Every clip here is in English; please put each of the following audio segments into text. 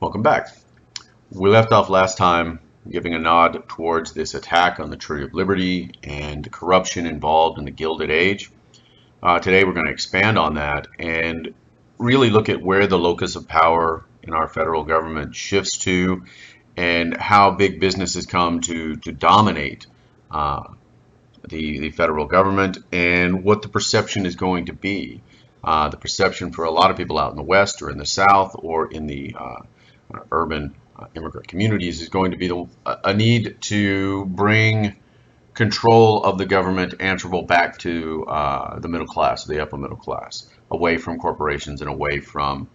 Welcome back. We left off last time giving a nod towards this attack on the Tree of Liberty and the corruption involved in the Gilded Age. Today we're going to expand on that and really look at where the locus of power in our federal government shifts to and how big business has come to dominate the federal government and what the perception is going to be. The perception for a lot of people out in the West or in the South or in the urban immigrant communities is going to be a need to bring control of the government answerable back to the middle class, the upper middle class, away from corporations and away from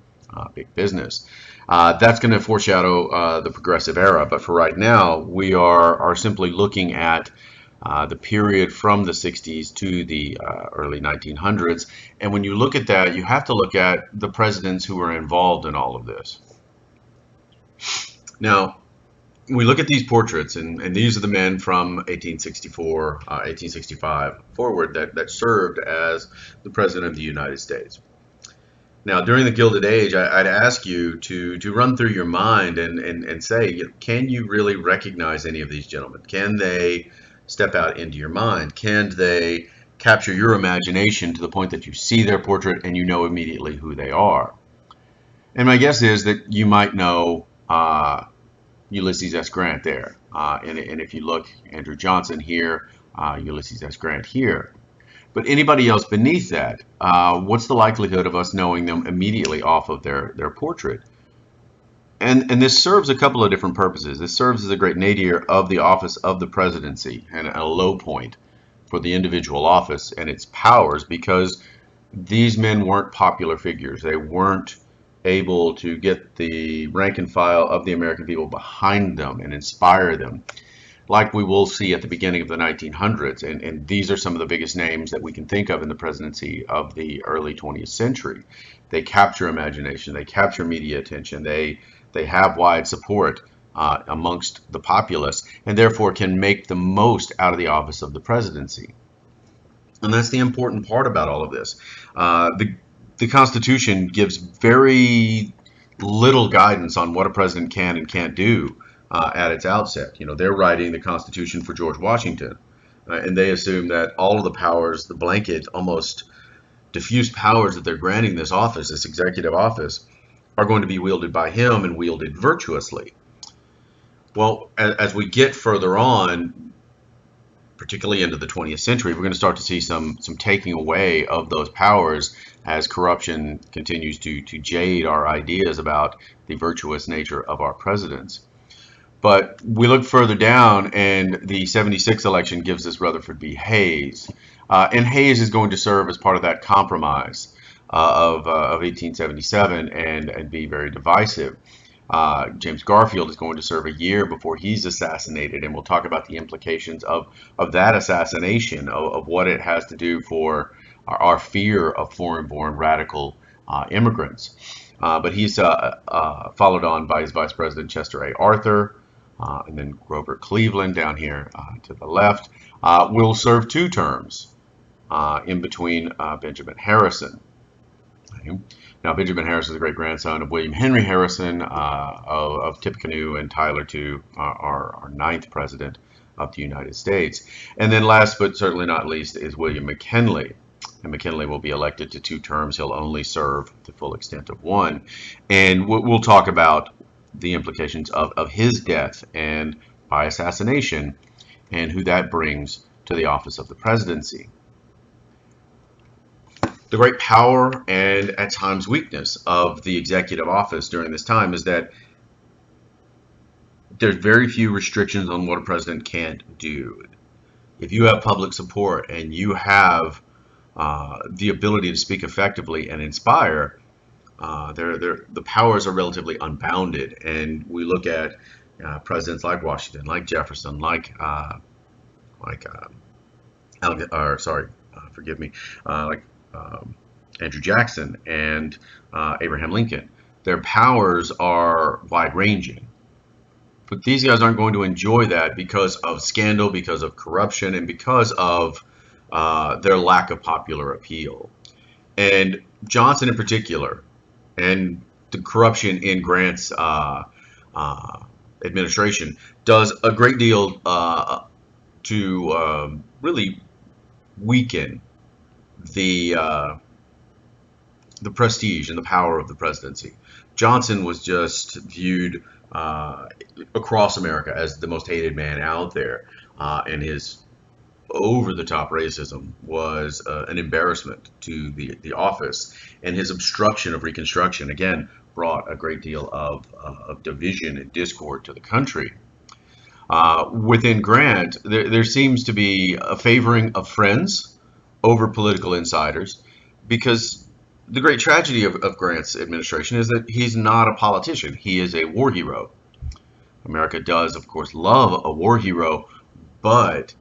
big business. That's going to foreshadow the progressive era, but for right now, we are simply looking at the period from the 60s to the early 1900s. And when you look at that, you have to look at the presidents who were involved in all of this. Now, we look at these portraits, and these are the men from 1864, 1865 forward that served as the President of the United States. Now, during the Gilded Age, I'd ask you to run through your mind and say, can you really recognize any of these gentlemen? Can they step out into your mind? Can they capture your imagination to the point that you see their portrait and you know immediately who they are? And my guess is that you might know Ulysses S. Grant there. And if you look, Andrew Johnson here, Ulysses S. Grant here. But anybody else beneath that, what's the likelihood of us knowing them immediately off of their portrait? And this serves a couple of different purposes. This serves as a great nadir of the office of the presidency and a low point for the individual office and its powers, because these men weren't popular figures. They weren't able to get the rank and file of the American people behind them and inspire them, like we will see at the beginning of the 1900s. And these are some of the biggest names that we can think of in the presidency of the early 20th century. They capture imagination, they capture media attention, they have wide support amongst the populace, and therefore can make the most out of the office of the presidency. And that's the important part about all of this. The Constitution gives very little guidance on what a president can and can't do at its outset. You know, they're writing the Constitution for George Washington, and they assume that all of the powers, the blanket, almost diffuse powers that they're granting this office, this executive office, are going to be wielded by him and wielded virtuously. Well, as we get further on, particularly into the 20th century, we're going to start to see some taking away of those powers as corruption continues to jade our ideas about the virtuous nature of our presidents. But we look further down, and the 76 election gives us Rutherford B. Hayes. And Hayes is going to serve as part of that compromise of 1877 and be very divisive. James Garfield is going to serve a year before he's assassinated, and we'll talk about the implications of that assassination, of what it has to do for our fear of foreign-born radical immigrants. But he's followed on by his Vice President Chester A. Arthur, and then Grover Cleveland down here to the left will serve 2 terms in between Benjamin Harrison. Okay. Now, Benjamin Harrison is the great-grandson of William Henry Harrison of Tippecanoe and Tyler, too, our 9th president of the United States. And then last but certainly not least is William McKinley. And McKinley will be elected to 2 terms. He'll only serve the full extent of 1. And we'll talk about the implications of his death and by assassination and who that brings to the office of the presidency. The great power and at times weakness of the executive office during this time is that there's very few restrictions on what a president can't do. If you have public support and you have the ability to speak effectively and inspire, the powers are relatively unbounded. And we look at presidents like Washington, like Jefferson, like Andrew Jackson and Abraham Lincoln. Their powers are wide-ranging. But these guys aren't going to enjoy that because of scandal, because of corruption, and because of their lack of popular appeal. And Johnson in particular, and the corruption in Grant's administration does a great deal to really weaken the prestige and the power of the presidency. Johnson was just viewed across America as the most hated man out there, and his over-the-top racism was an embarrassment to the office, and his obstruction of Reconstruction again brought a great deal of division and discord to the country. Within Grant, there seems to be a favoring of friends over political insiders, because the great tragedy of Grant's administration is that he's not a politician. He is a war hero. America does, of course, love a war hero, but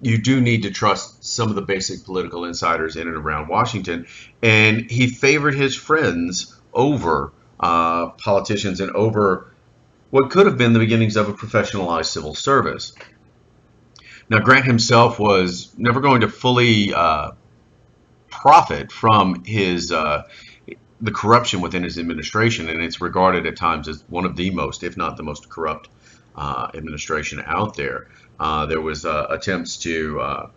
you do need to trust some of the basic political insiders in and around Washington. And he favored his friends over politicians and over what could have been the beginnings of a professionalized civil service. Now, Grant himself was never going to fully profit from his the corruption within his administration, and it's regarded at times as one of the most, if not the most corrupt administration out there. There was attempts to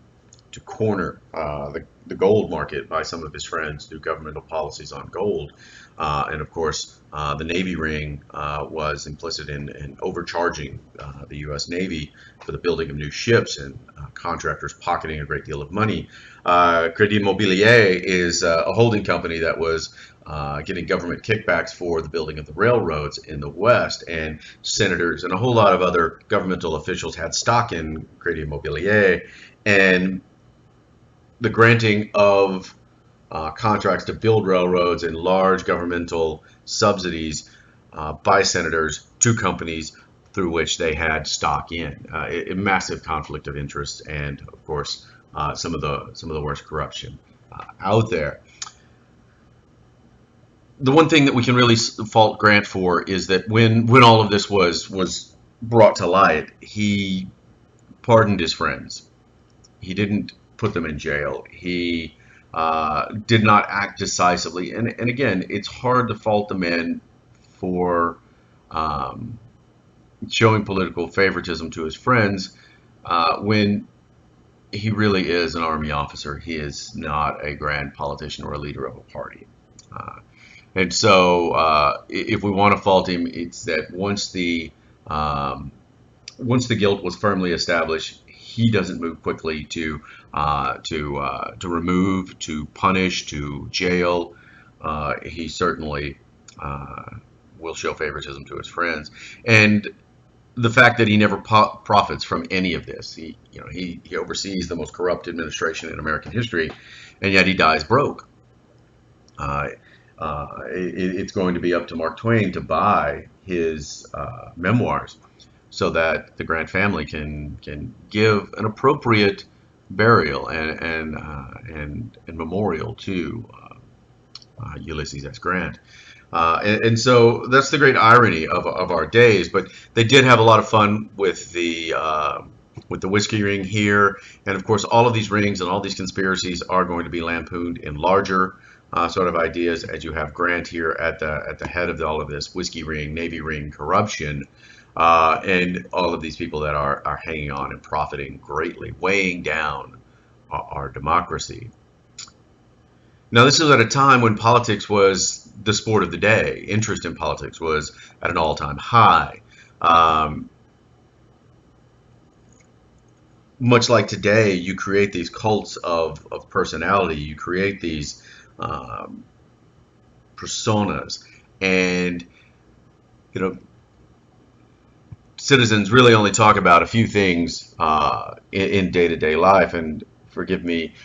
corner the gold market by some of his friends through governmental policies on gold, and of course the Navy ring was implicit in overcharging the U.S. Navy for the building of new ships, and contractors pocketing a great deal of money. Crédit Mobilier is a holding company that was getting government kickbacks for the building of the railroads in the West, and senators and a whole lot of other governmental officials had stock in Crédit Mobilier, and the granting of contracts to build railroads and large governmental subsidies by senators to companies through which they had stock in. A massive conflict of interest, and of course some of the worst corruption out there. The one thing that we can really fault Grant for is that when all of this was brought to light, he pardoned his friends. He didn't put them in jail. He did not act decisively. And again, it's hard to fault the man for showing political favoritism to his friends when he really is an Army officer. He is not a grand politician or a leader of a party. And so if we want to fault him, it's that once the guilt was firmly established, he doesn't move quickly to remove, to punish, to jail. He certainly will show favoritism to his friends, and the fact that he never profits from any of this. He oversees the most corrupt administration in American history, and yet he dies broke. It's going to be up to Mark Twain to buy his memoirs, so that the Grant family can give an appropriate burial and memorial to Ulysses S. Grant. And so that's the great irony of our days. But they did have a lot of fun with the whiskey ring here, and of course all of these rings and all these conspiracies are going to be lampooned in larger sort of ideas, as you have Grant here at the head of all of this whiskey ring, Navy ring corruption, and all of these people that are hanging on and profiting greatly, weighing down our democracy. Now, this is at a time when politics was the sport of the day. Interest in politics was at an all-time high. Much like today, you create these cults of personality. You create these personas, and citizens really only talk about a few things in day-to-day life. And forgive me,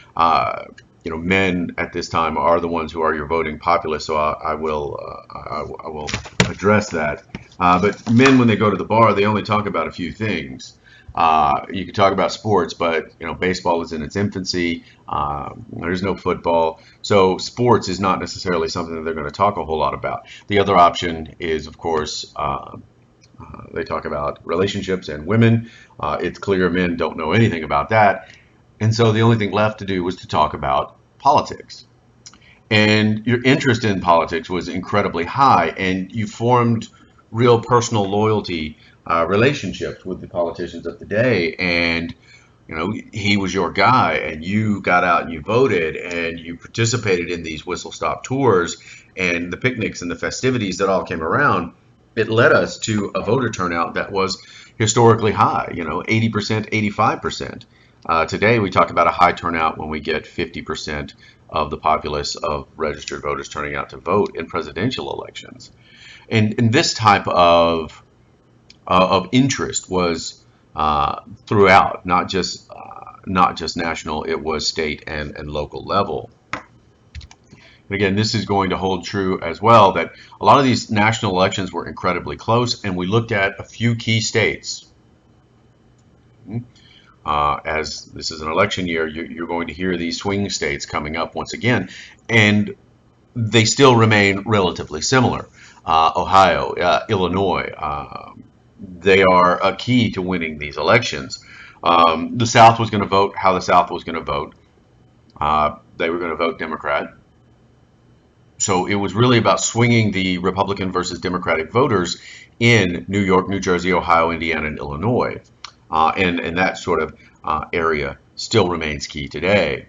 men at this time are the ones who are your voting populace, so I will address that. But men, when they go to the bar, they only talk about a few things. You can talk about sports, but baseball is in its infancy. There's no football, so sports is not necessarily something that they're going to talk a whole lot about. The other option is, of course, they talk about relationships and women. It's clear men don't know anything about that, and so the only thing left to do was to talk about politics. and your interest in politics was incredibly high, and you formed real personal loyalty relationships with the politicians of the day. And he was your guy, and you got out and you voted and you participated in these whistle stop tours and the picnics and the festivities that all came around. It led us to a voter turnout that was historically high, 80%, 85%. Today, we talk about a high turnout when we get 50% of the populace of registered voters turning out to vote in presidential elections. And this type of interest was throughout, not just national, it was state and local level. And again, this is going to hold true as well, that a lot of these national elections were incredibly close, and we looked at a few key states. As this is an election year, you're going to hear these swing states coming up once again, and they still remain relatively similar. Ohio, Illinois, they are a key to winning these elections. The South was going to vote how the South was going to vote. They were going to vote Democrat. So it was really about swinging the Republican versus Democratic voters in New York, New Jersey, Ohio, Indiana, and Illinois. And that sort of area still remains key today.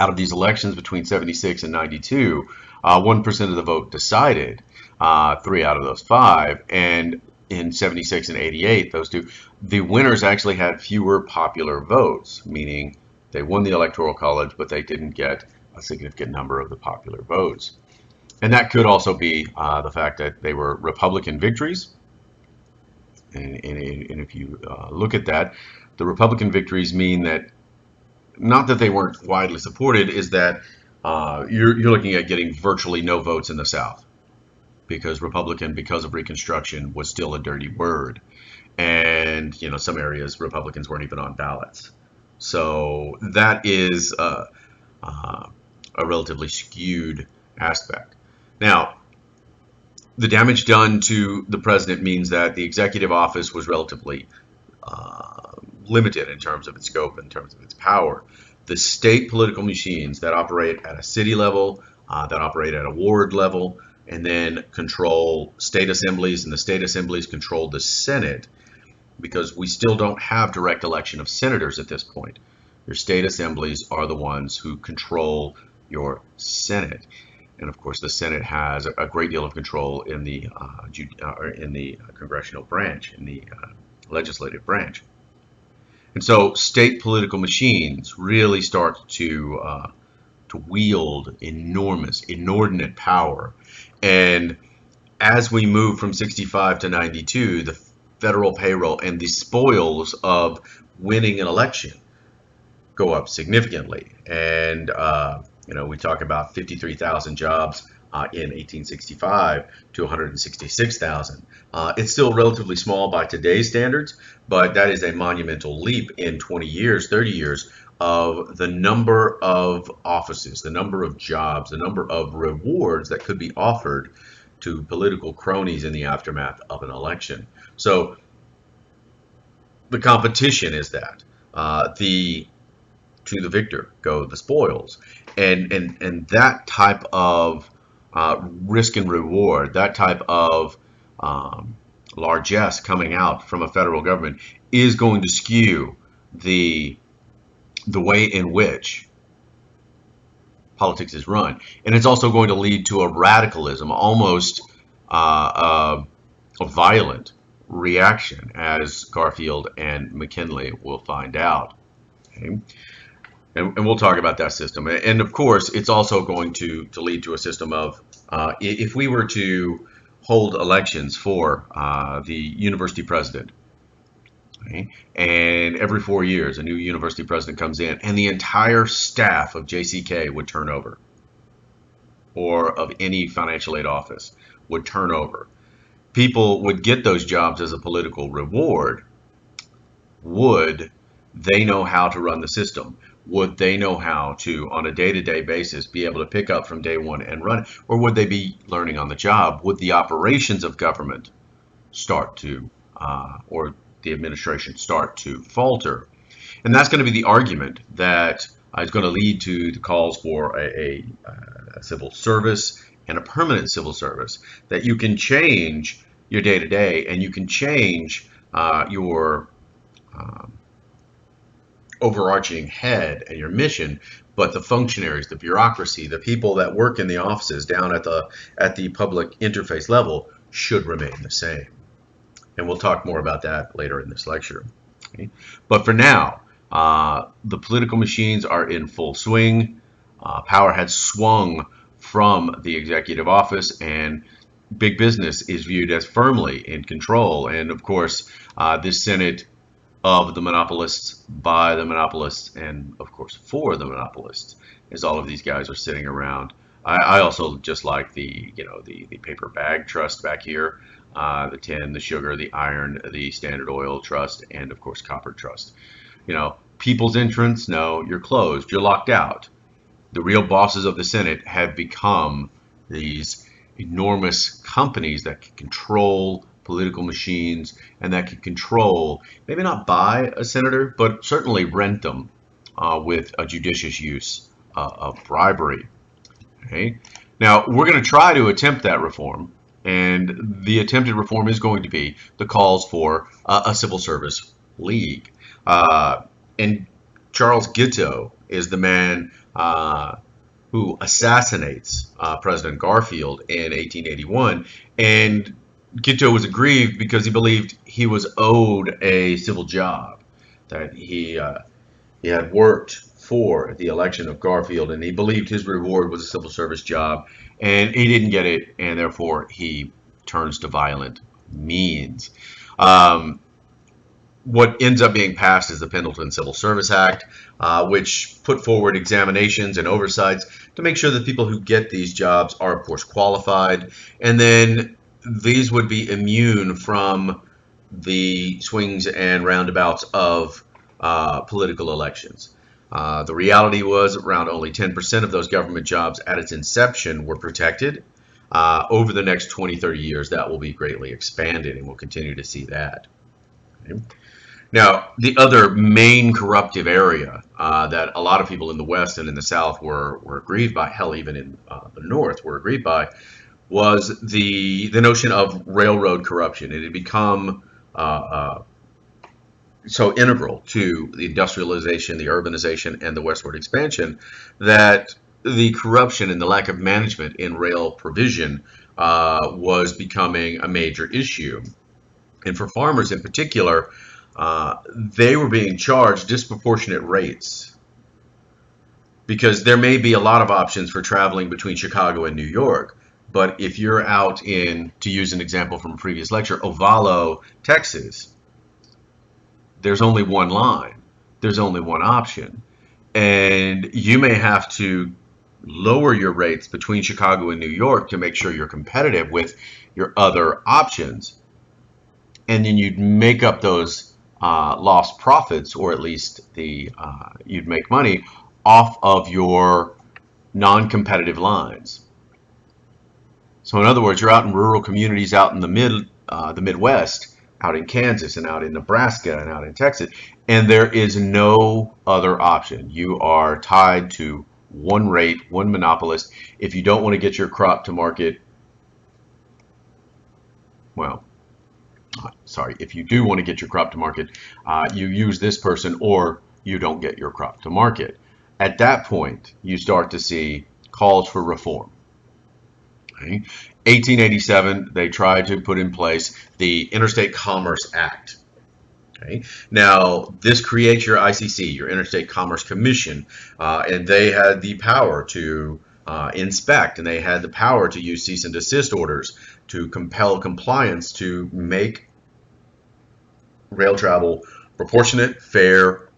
Out of these elections between 76 and 92, 1% of the vote decided 3 out of those 5. And in 76 and 88, those two, the winners actually had fewer popular votes, meaning they won the Electoral College, but they didn't get a significant number of the popular votes. And that could also be the fact that they were Republican victories. And if you look at that, the Republican victories mean that, not that they weren't widely supported, is that you're looking at getting virtually no votes in the South, because Republican, because of Reconstruction, was still a dirty word. And some areas Republicans weren't even on ballots. So that is a relatively skewed aspect. Now, the damage done to the president means that the executive office was relatively limited in terms of its scope, in terms of its power. The state political machines that operate at a city level, that operate at a ward level, and then control state assemblies, and the state assemblies control the Senate, because we still don't have direct election of senators at this point. Your state assemblies are the ones who control your Senate. And of course, the Senate has a great deal of control in the congressional branch, in the legislative branch. And so state political machines really start to wield enormous, inordinate power. And as we move from 65 to 92, the federal payroll and the spoils of winning an election go up significantly. And we talk about 53,000 jobs in 1865 to 166,000. It's still relatively small by today's standards, but that is a monumental leap in 20 years, 30 years of the number of offices, the number of jobs, the number of rewards that could be offered to political cronies in the aftermath of an election. So the competition is that to the victor go the spoils, and that type of risk and reward, that type of largesse coming out from a federal government is going to skew the way in which politics is run, and it's also going to lead to a radicalism, almost a violent reaction, as Garfield and McKinley will find out. Okay? And we'll talk about that system. And of course, it's also going to lead to a system of, if we were to hold elections for the university president, okay, and every 4 years a new university president comes in, and the entire staff of JCK would turn over, or of any financial aid office would turn over. People would get those jobs as a political reward. Would they know how to run the system? Would they know how to, on a day-to-day basis, be able to pick up from day one and run it? Or would they be learning on the job? Would the operations of government start to, or the administration start to falter? And that's going to be the argument that is going to lead to the calls for a a civil service and a permanent civil service, that you can change your day-to-day and you can change your overarching head and your mission, but the functionaries, the bureaucracy, the people that work in the offices down at the public interface level should remain the same. And we'll talk more about that later in this lecture. Okay? But for now, the political machines are in full swing. Power has swung from the executive office, and big business is viewed as firmly in control. And of course, this Senate of the monopolists, by the monopolists, and of course for the monopolists, as all of these guys are sitting around. I also just like the paper bag trust back here, the tin, the sugar, the iron, the Standard Oil Trust, and of course copper trust. People's entrance, no, you're closed, you're locked out. The real bosses of the Senate have become these enormous companies that can control political machines and that can control, maybe not buy a senator, but certainly rent them with a judicious use of bribery. Okay? Now, we're going to try to attempt that reform, and the attempted reform is going to be the calls for a civil service league. And Charles Guiteau is the man who assassinates President Garfield in 1881, and Guiteau was aggrieved because he believed he was owed a civil job, that he had worked for the election of Garfield, and he believed his reward was a civil service job, and he didn't get it, and therefore he turns to violent means. What ends up being passed is the Pendleton Civil Service Act, which put forward examinations and oversights to make sure that people who get these jobs are, of course, qualified, and then these would be immune from the swings and roundabouts of political elections. The reality was around only 10% of those government jobs at its inception were protected. Over the next 20, 30 years, that will be greatly expanded, and we'll continue to see that. Okay. Now, the other main corruptive area that a lot of people in the West and in the South were aggrieved by, hell, even in the North were aggrieved by, was the notion of railroad corruption. It had become so integral to the industrialization, the urbanization, and the westward expansion that the corruption and the lack of management in rail provision was becoming a major issue. And for farmers in particular, they were being charged disproportionate rates, because there may be a lot of options for traveling between Chicago and New York. But if you're out in, to use an example from a previous lecture, Ovalo, Texas, there's only one line. There's only one option. And you may have to lower your rates between Chicago and New York to make sure you're competitive with your other options. And then you'd make up those lost profits, or at least you'd make money off of your non-competitive lines. So in other words, you're out in rural communities, out in the Midwest, out in Kansas and out in Nebraska and out in Texas, and there is no other option. You are tied to one rate, one monopolist. If you don't want to get your crop to market, well, sorry, if you do want to get your crop to market, you use this person or you don't get your crop to market. At that point, you start to see calls for reform. Okay. 1887, they tried to put in place the Interstate Commerce Act. Okay. Now, this creates your ICC, your Interstate Commerce Commission, and they had the power to inspect, and they had the power to use cease and desist orders to compel compliance, to make rail travel proportionate, fair,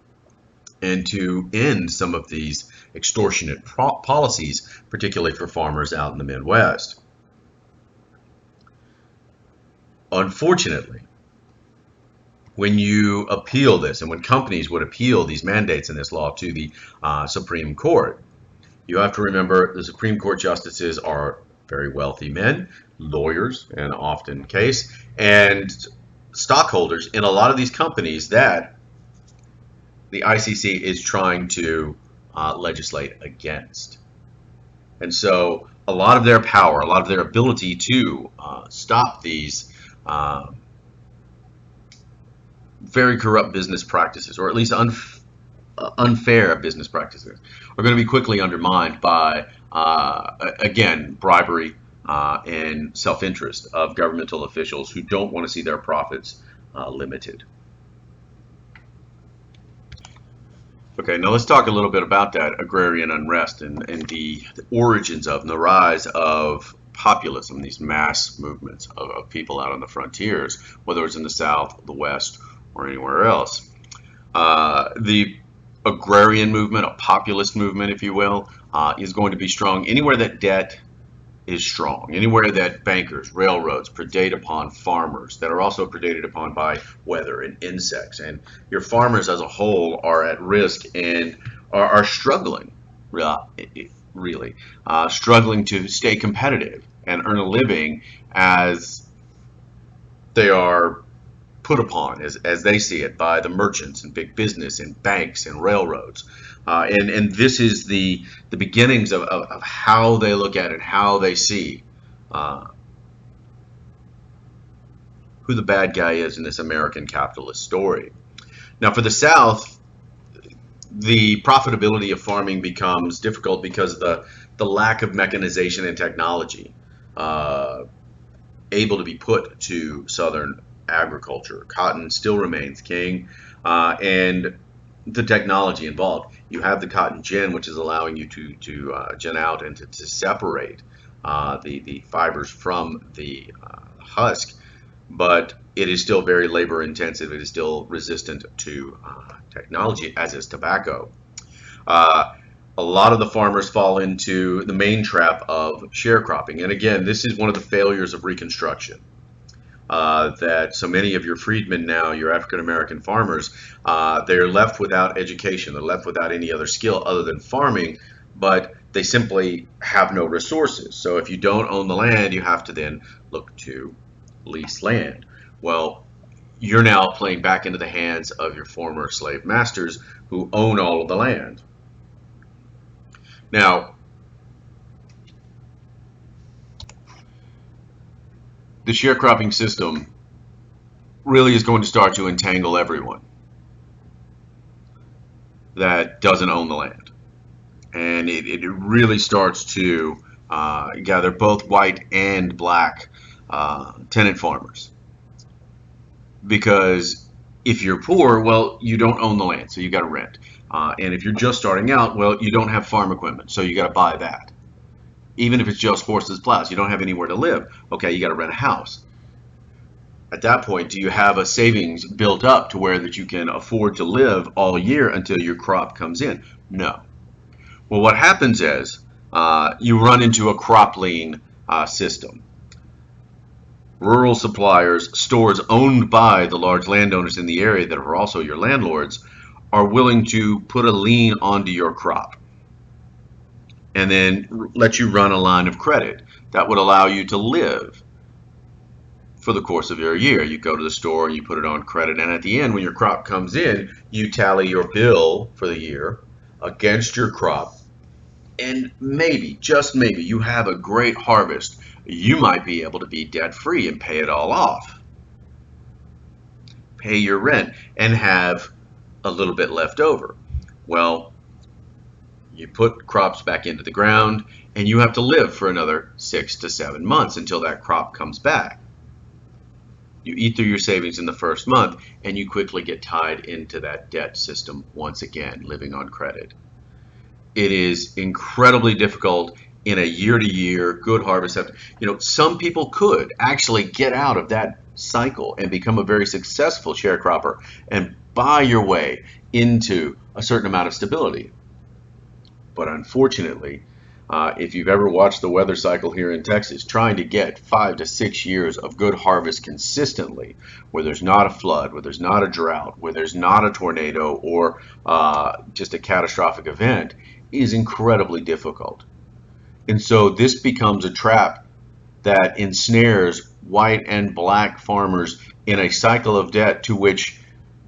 and to end some of these extortionate policies, particularly for farmers out in the Midwest. Unfortunately, when you appeal this, and when companies would appeal these mandates and this law to the Supreme Court, you have to remember the Supreme Court justices are very wealthy men, lawyers in often case, and stockholders in a lot of these companies that the ICC is trying to legislate against. And so a lot of their power, a lot of their ability to stop these very corrupt business practices, or at least unfair business practices, are going to be quickly undermined by, again, bribery and self-interest of governmental officials who don't want to see their profits limited. Okay, now let's talk a little bit about that agrarian unrest and the origins of and the rise of populism, these mass movements of people out on the frontiers, whether it's in the South, the West, or anywhere else. The agrarian movement, a populist movement, if you will, is going to be strong anywhere that debt is strong, anywhere that bankers, railroads predate upon farmers that are also predated upon by weather and insects. And your farmers as a whole are at risk and are struggling, really, struggling to stay competitive and earn a living as they are put upon, as they see it, by the merchants and big business and banks and railroads. And this is the beginnings of how they look at it, how they see who the bad guy is in this American capitalist story. Now, for the South, the profitability of farming becomes difficult because of the lack of mechanization and technology able to be put to Southern agriculture. Cotton still remains king, and the technology involved. You have the cotton gin, which is allowing you to gin out and to separate the fibers from the husk, but it is still very labor intensive. It is still resistant to technology, as is tobacco. A lot of the farmers fall into the main trap of sharecropping. And again, this is one of the failures of Reconstruction. That so many of your freedmen now, your African American farmers, they're left without education. They're left without any other skill other than farming, but they simply have no resources. So if you don't own the land, you have to then look to lease land. Well, you're now playing back into the hands of your former slave masters who own all of the land. Now, the sharecropping system really is going to start to entangle everyone that doesn't own the land. And it really starts to gather both white and black tenant farmers. Because if you're poor, well, you don't own the land, so you got to rent. And if you're just starting out, well, you don't have farm equipment, so you got to buy that. Even if it's just horses, plows, you don't have anywhere to live. Okay, you got to rent a house. At that point, do you have a savings built up to where that you can afford to live all year until your crop comes in? No. Well, what happens is you run into a crop lien system. Rural suppliers, stores owned by the large landowners in the area that are also your landlords, are willing to put a lien onto your crop and then let you run a line of credit that would allow you to live for the course of your year. You go to the store and you put it on credit, and at the end, when your crop comes in, you tally your bill for the year against your crop, and maybe, just maybe, you have a great harvest. You might be able to be debt free and pay it all off, pay your rent, and have a little bit left over. Well, you put crops back into the ground and you have to live for another 6 to 7 months until that crop comes back. You eat through your savings in the first month and you quickly get tied into that debt system once again, living on credit. It is incredibly difficult in a year-to-year good harvest. Some people could actually get out of that cycle and become a very successful sharecropper and buy your way into a certain amount of stability. But unfortunately, if you've ever watched the weather cycle here in Texas, trying to get 5 to 6 years of good harvest consistently, where there's not a flood, where there's not a drought, where there's not a tornado or just a catastrophic event, is incredibly difficult. And so this becomes a trap that ensnares white and black farmers in a cycle of debt to which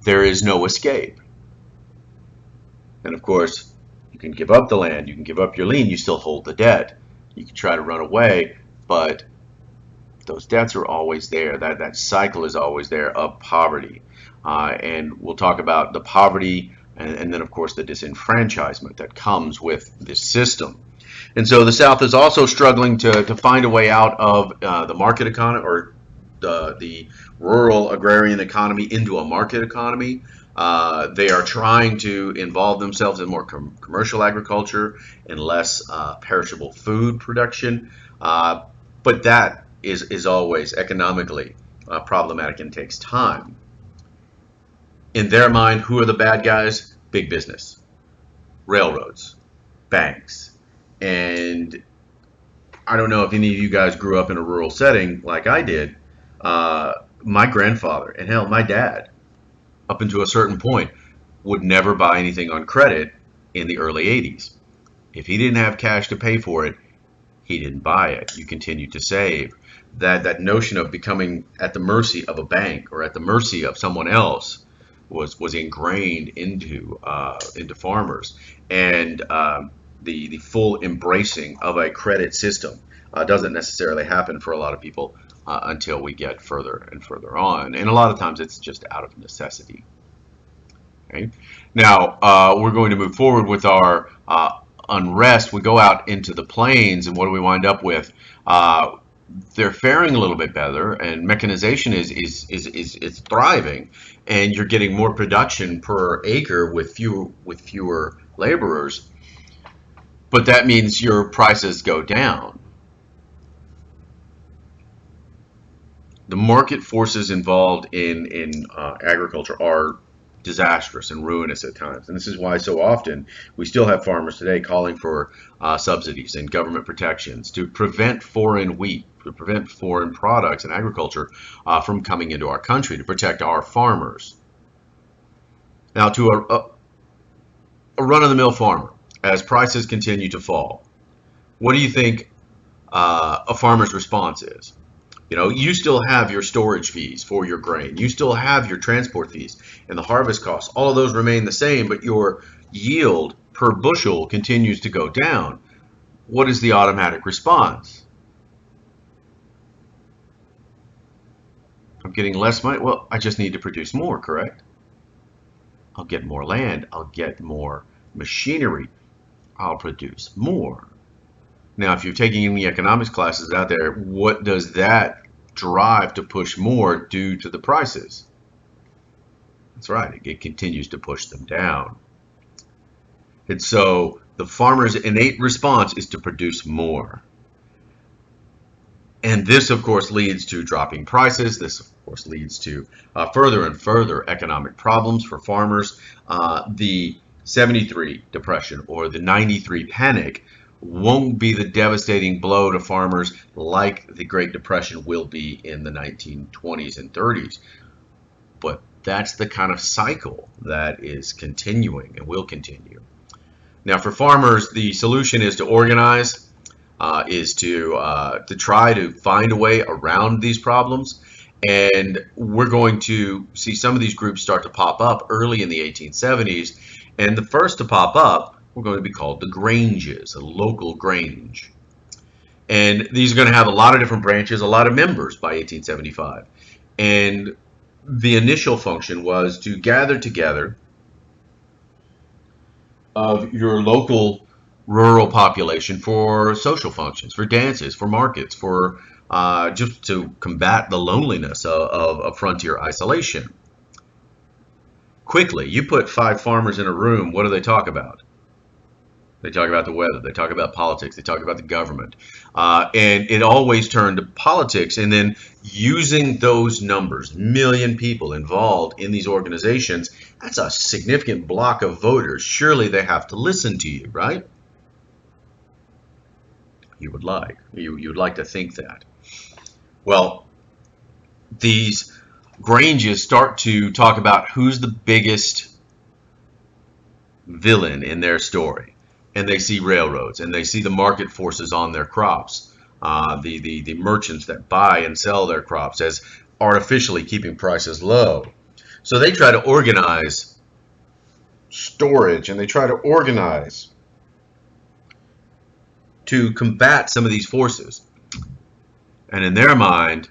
there is no escape. And of course, you can give up the land, you can give up your lien, you still hold the debt. You can try to run away, but those debts are always there. That cycle is always there of poverty. And we'll talk about the poverty and then, of course, the disenfranchisement that comes with this system. And so the South is also struggling to find a way out of the market economy, or the rural agrarian economy, into a market economy. They are trying to involve themselves in more commercial agriculture and less perishable food production. But that is always economically problematic and takes time. In their mind, who are the bad guys? Big business, railroads, banks. And I don't know if any of you guys grew up in a rural setting like I did. My grandfather, and hell, my dad, up until a certain point, would never buy anything on credit in the early 80s. If he didn't have cash to pay for it, he didn't buy it. You continued to save. That notion of becoming at the mercy of a bank or at the mercy of someone else was ingrained into farmers, and the full embracing of a credit system doesn't necessarily happen for a lot of people until we get further and further on, and a lot of times it's just out of necessity. Okay? Now we're going to move forward with our unrest. We go out into the plains, and what do we wind up with? They're faring a little bit better, and mechanization is thriving, and you're getting more production per acre with fewer laborers. But that means your prices go down. The market forces involved in agriculture are disastrous and ruinous at times. And this is why so often we still have farmers today calling for subsidies and government protections to prevent foreign wheat, to prevent foreign products and agriculture from coming into our country, to protect our farmers. Now, to a run-of-the-mill farmer, as prices continue to fall, what do you think a farmer's response is? You know, you still have your storage fees for your grain. You still have your transport fees and the harvest costs. All of those remain the same, but your yield per bushel continues to go down. What is the automatic response? I'm getting less money. Well, I just need to produce more, correct? I'll get more land. I'll get more machinery. I'll produce more. Now, if you're taking any economics classes out there, what does that drive to push more due to the prices? That's right, it continues to push them down. And so the farmer's innate response is to produce more. And this, of course, leads to dropping prices. This, of course, leads to further and further economic problems for farmers. The 73 depression or the 93 panic won't be the devastating blow to farmers like the Great Depression will be in the 1920s and 30s. But that's the kind of cycle that is continuing and will continue. Now, for farmers, the solution is to organize, is to try to find a way around these problems. And we're going to see some of these groups start to pop up early in the 1870s. And the first to pop up we're going to be called the Granges, a local Grange. And these are going to have a lot of different branches, a lot of members by 1875. And the initial function was to gather together of your local rural population for social functions, for dances, for markets, for just to combat the loneliness of frontier isolation. Quickly, you put 5 farmers in a room, what do they talk about? They talk about the weather, they talk about politics, they talk about the government. And it always turned to politics, and then using those numbers, million people involved in these organizations, that's a significant block of voters. Surely they have to listen to you, right? You would like to think that. Well, these Granges start to talk about who's the biggest villain in their story. And they see railroads, and they see the market forces on their crops, the merchants that buy and sell their crops as artificially keeping prices low. So they try to organize storage, and they try to organize to combat some of these forces. And in their mind,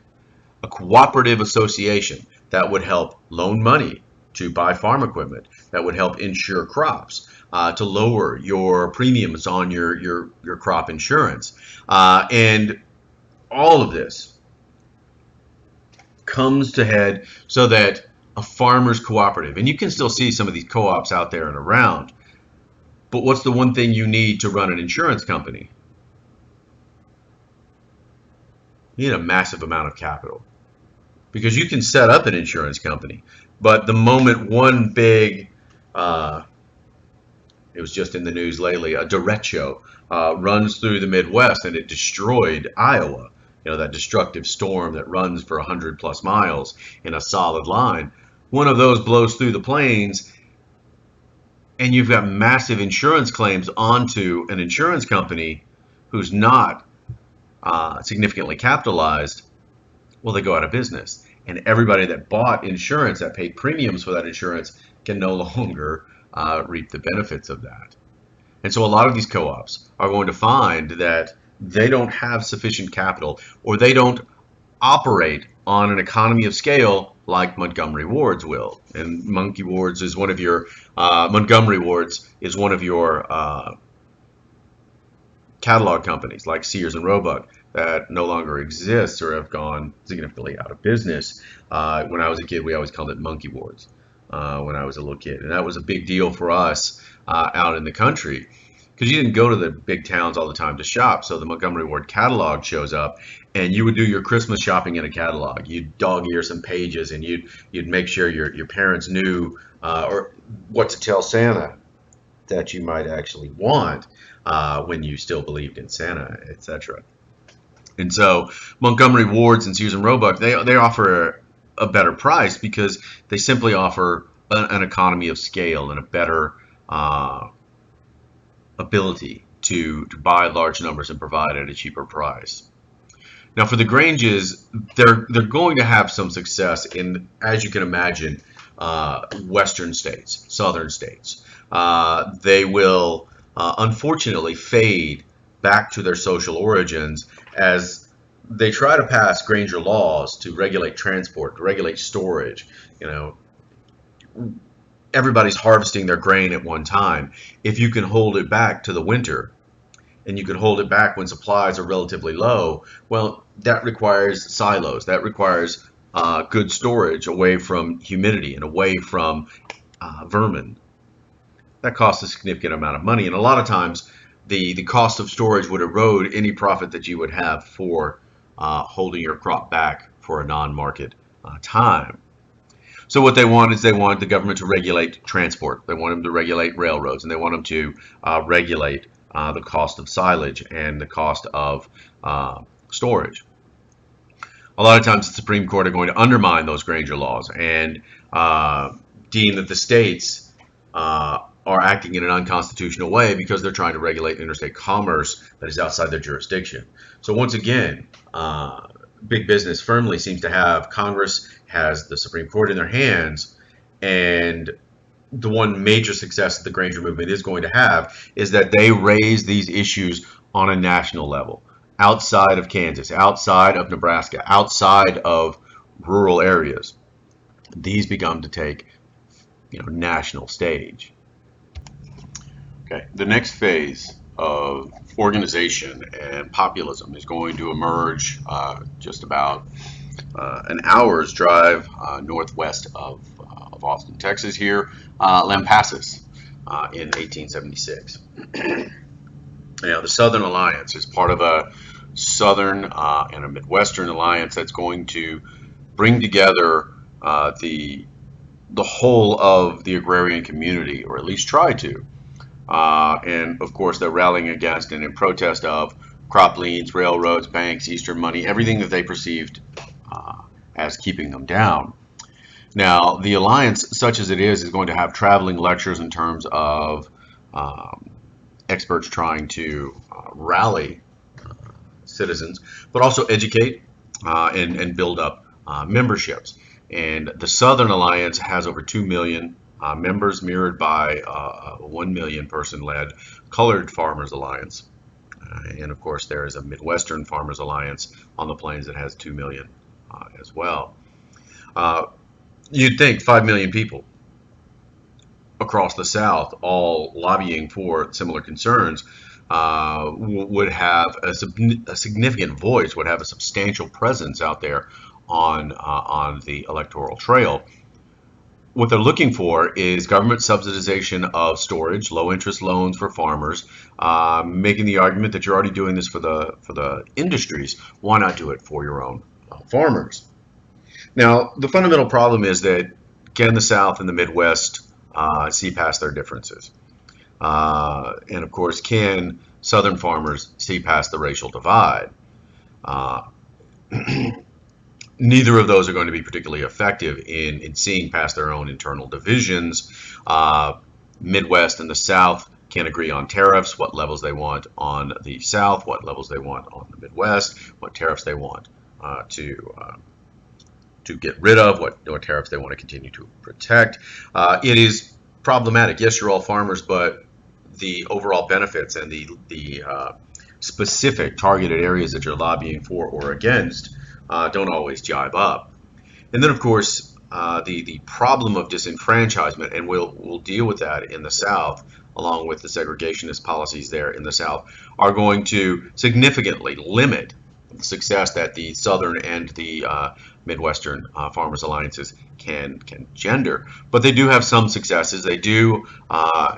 a cooperative association that would help loan money to buy farm equipment, that would help insure crops, to lower your premiums on your crop insurance. And all of this comes to head so that a farmer's cooperative, and you can still see some of these co-ops out there and around, but what's the one thing you need to run an insurance company? You need a massive amount of capital. Because you can set up an insurance company, but the moment one big, it was just in the news lately, a derecho runs through the Midwest and it destroyed Iowa, that destructive storm that runs for 100+ miles in a solid line. One of those blows through the plains and you've got massive insurance claims onto an insurance company who's not significantly capitalized. Well, they go out of business. And everybody that bought insurance, that paid premiums for that insurance, can no longer reap the benefits of that. And so a lot of these co-ops are going to find that they don't have sufficient capital, or they don't operate on an economy of scale like Montgomery Ward's will. And Montgomery Ward's is one of your catalog companies like Sears and Roebuck that no longer exists or have gone significantly out of business. When I was a kid, we always called it Monkey Wards when I was a little kid. And that was a big deal for us out in the country, because you didn't go to the big towns all the time to shop. So the Montgomery Ward catalog shows up, and you would do your Christmas shopping in a catalog. You'd dog ear some pages, and you'd make sure your parents knew or what to tell Santa that you might actually want when you still believed in Santa, etc. And so Montgomery Wards and Sears and Roebuck, they offer a better price because they simply offer an economy of scale and a better ability to buy large numbers and provide at a cheaper price. Now for the Granges, they're going to have some success in, as you can imagine, western states, southern states. They will unfortunately fade back to their social origins as they try to pass Granger laws to regulate transport, to regulate storage. Everybody's harvesting their grain at one time. If you can hold it back to the winter, and you can hold it back when supplies are relatively low, well, that requires silos. That requires good storage away from humidity and away from vermin. That costs a significant amount of money, and a lot of times the cost of storage would erode any profit that you would have for holding your crop back for a non-market time. So what they want is they want the government to regulate transport. They want them to regulate railroads, and they want them to regulate the cost of silage and the cost of storage. A lot of times the Supreme Court are going to undermine those Granger laws and deem that the states are acting in an unconstitutional way because they're trying to regulate interstate commerce that is outside their jurisdiction. So once again, big business firmly seems to have Congress, has the Supreme Court in their hands, and the one major success that the Granger movement is going to have is that they raise these issues on a national level, outside of Kansas, outside of Nebraska, outside of rural areas. These become to take, national stage. Okay, the next phase of organization and populism is going to emerge just about an hour's drive northwest of Austin, Texas here, Lampasas in 1876. Now, the Southern Alliance is part of a Southern and a Midwestern alliance that's going to bring together the whole of the agrarian community, or at least try to. And of course, they're rallying against and in protest of crop liens, railroads, banks, Eastern money, everything that they perceived as keeping them down. Now, the alliance, such as it is going to have traveling lectures in terms of experts trying to rally citizens, but also educate and build up memberships. And the Southern Alliance has over 2 million members, mirrored by a 1 million person-led Colored Farmers Alliance. And of course, there is a Midwestern Farmers Alliance on the plains that has 2 million as well. You'd think 5 million people across the South, all lobbying for similar concerns, would have a significant voice, would have a substantial presence out there on the electoral trail. What they're looking for is government subsidization of storage, low interest loans for farmers, making the argument that you're already doing this for the industries. Why not do it for your own farmers? Now, the fundamental problem is that can the South and the Midwest see past their differences? And of course, can Southern farmers see past the racial divide? Neither of those are going to be particularly effective in seeing past their own internal divisions. Midwest and the South can't agree on tariffs, what levels they want on the South, what levels they want on the Midwest, what tariffs they want to get rid of, what tariffs they want to continue to protect. It is problematic. Yes, you're all farmers, but the overall benefits and the specific targeted areas that you're lobbying for or against don't always jibe up. And then, of course, the problem of disenfranchisement, and we'll deal with that in the South, along with the segregationist policies there in the South, are going to significantly limit the success that the Southern and the Midwestern farmers alliances can gender. But they do have some successes. They do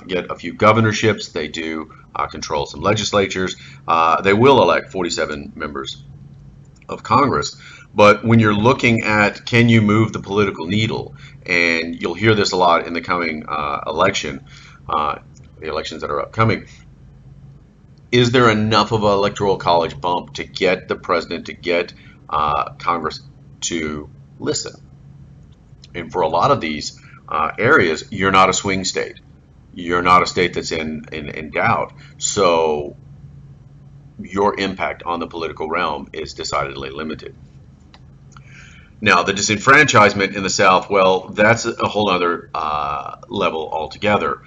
get a few governorships. They do control some legislatures. They will elect 47 members of Congress. But when you're looking at can you move the political needle, and you'll hear this a lot in the coming election, the elections that are upcoming, is there enough of an electoral college bump to get the president, to get Congress to listen? And for a lot of these areas, you're not a swing state. You're not a state that's in doubt. So your impact on the political realm is decidedly limited. Now, the disenfranchisement in the South, well, that's a whole other level altogether.